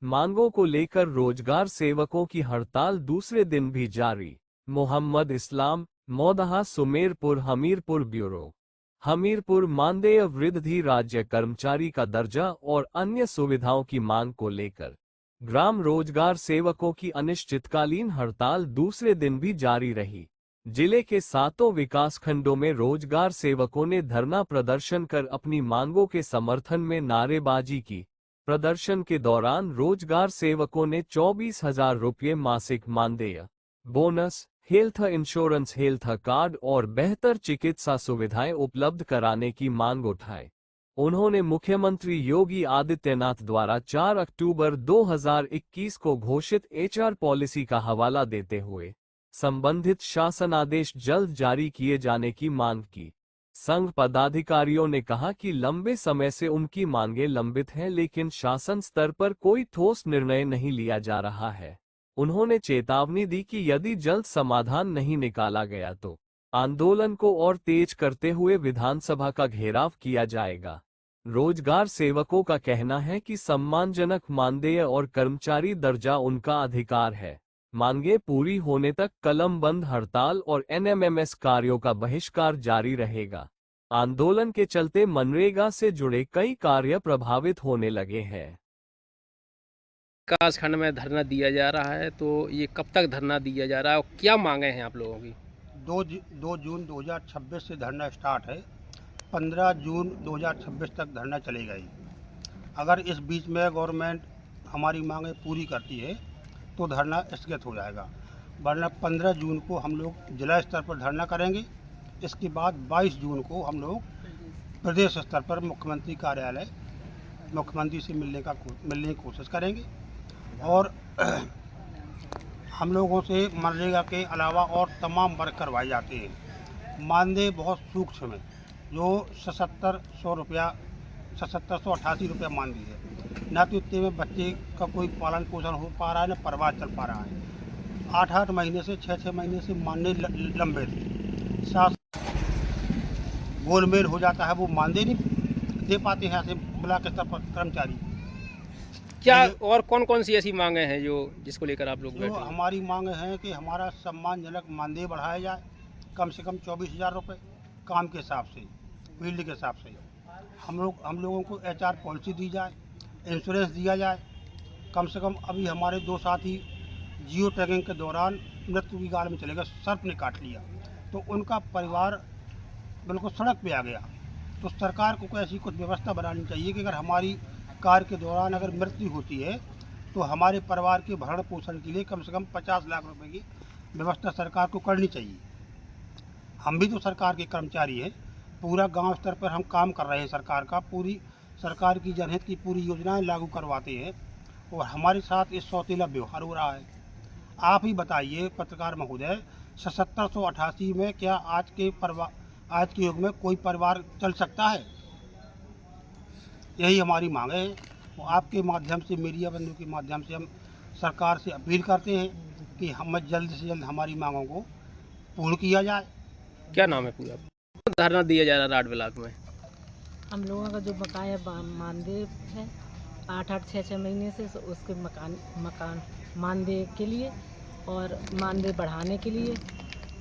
मांगों को लेकर रोजगार सेवकों की हड़ताल दूसरे दिन भी जारी। मोहम्मद इस्लाम, मौदहा, सुमेरपुर, हमीरपुर ब्यूरो। हमीरपुर मानदेय वृद्धि, राज्य कर्मचारी का दर्जा और अन्य सुविधाओं की मांग को लेकर ग्राम रोजगार सेवकों की अनिश्चितकालीन हड़ताल दूसरे दिन भी जारी रही। जिले के 7 विकासखंडों में रोजगार सेवकों ने धरना प्रदर्शन कर अपनी मांगों के समर्थन में नारेबाजी की। प्रदर्शन के दौरान रोजगार सेवकों ने 24,000 रुपये मासिक मानदेय, bonus, health insurance, health card और बेहतर चिकित्सा सुविधाएं उपलब्ध कराने की मांग उठाई। उन्होंने मुख्यमंत्री योगी आदित्यनाथ द्वारा 4 अक्टूबर 2021 को घोषित एचआर पॉलिसी का हवाला देते हुए संबंधित शासनादेश जल्द जारी किए जाने की मांग की। संघ पदाधिकारियों ने कहा कि लंबे समय से उनकी मांगें लंबित हैं, लेकिन शासन स्तर पर कोई ठोस निर्णय नहीं लिया जा रहा है। उन्होंने चेतावनी दी कि यदि जल्द समाधान नहीं निकाला गया तो आंदोलन को और तेज करते हुए विधानसभा का घेराव किया जाएगा। रोजगार सेवकों का कहना है कि सम्मानजनक मानदेय और कर्मचारी दर्जा उनका अधिकार है। मांगे पूरी होने तक कलमबंद हड़ताल और एनएमएमएस कार्यों का बहिष्कार जारी रहेगा। आंदोलन के चलते मनरेगा से जुड़े कई कार्य प्रभावित होने लगे हैं। विकास खंड में धरना दिया जा रहा है, तो ये कब तक धरना दिया जा रहा है और क्या मांगे हैं आप लोगों की? 2 जून 2026 से धरना स्टार्ट है। 15 जून 2026 तक धरना चलेगा ही। अगर इस बीच में गवर्नमेंट हमारी मांगें पूरी करती है तो धरना स्थगित हो जाएगा, वरना 15 जून को हम लोग जिला स्तर पर धरना करेंगे। इसके बाद 22 जून को हम लोग प्रदेश स्तर पर मुख्यमंत्री कार्यालय, मुख्यमंत्री से मिलने की कोशिश करेंगे। और हम लोगों से मनरेगा के अलावा और तमाम वर्क करवाए जाते हैं। मानदेय बहुत सूक्ष्म है, जो 7788 रुपया मानदेय है। न तो इतने में बच्चे का कोई पालन पोषण हो पा रहा है, न परिवार चल पा रहा है। 8-8 महीने से 6-6 महीने से मानदेय लंबे थे। साथ गोलमेल हो जाता है, वो मानदेय नहीं दे पाते हैं ऐसे ब्लॉक स्तर पर कर्मचारी। क्या और कौन कौन सी ऐसी मांगे हैं जो जिसको लेकर आप लोग बैठे हैं? हमारी मांग है कि हमारा सम्मानजनक मानदेय बढ़ाया जाए, कम से कम 24,000 रुपये काम के हिसाब से, फील्ड के हिसाब से। हम लोगों को एचआर पॉलिसी दी जाए, इंश्योरेंस दिया जाए। कम से कम अभी हमारे 2 साथी जियो टैगिंग के दौरान मृत्यु की गाल में चले गए, सर्प ने काट लिया, तो उनका परिवार बिल्कुल सड़क पे आ गया। तो सरकार को ऐसी कुछ व्यवस्था बनानी चाहिए कि अगर हमारी कार्य के दौरान अगर मृत्यु होती है तो हमारे परिवार के भरण पोषण के लिए कम से कम 50 लाख रुपए की व्यवस्था सरकार को करनी चाहिए। हम भी तो सरकार के कर्मचारी हैं, पूरा गांव स्तर पर हम काम कर रहे हैं। पूरी सरकार की जनहित की पूरी योजनाएं लागू करवाते हैं और हमारे साथ इस सौतेला व्यवहार हो रहा है। आप ही बताइए पत्रकार महोदय, 7788 में क्या आज के युग में कोई परिवार चल सकता है? यही हमारी मांग है। और आपके माध्यम से, मीडिया बंधु के माध्यम से हम सरकार से अपील करते हैं कि हम जल्द से जल्द हमारी मांगों को पूर्ण किया जाए। क्या नाम है पूरा? धरना दिया जा रहा है राड ब्लॉक में। हम लोगों का जो बकाया मानदेय है 8-8, 6-6 महीने से, उसके मकान मानदेय के लिए और मानदेय बढ़ाने के लिए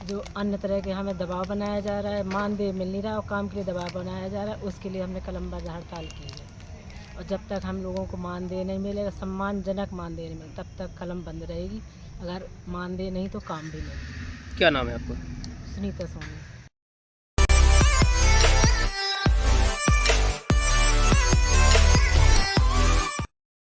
जो अन्य तरह के हमें दबाव बनाया जा रहा है, मानदेय मिल नहीं रहा और काम के लिए दबाव बनाया जा रहा है, उसके लिए हमने कलमबंद हड़ताल की है। और जब तक हम लोगों को मानदेय नहीं मिलेगा, सम्मानजनक मानदेय नहीं मिलेगा, तब तक कलम बंद रहेगी। अगर मानदेय नहीं तो काम भी नहीं। क्या नाम है आपका? सुनीता सोनी।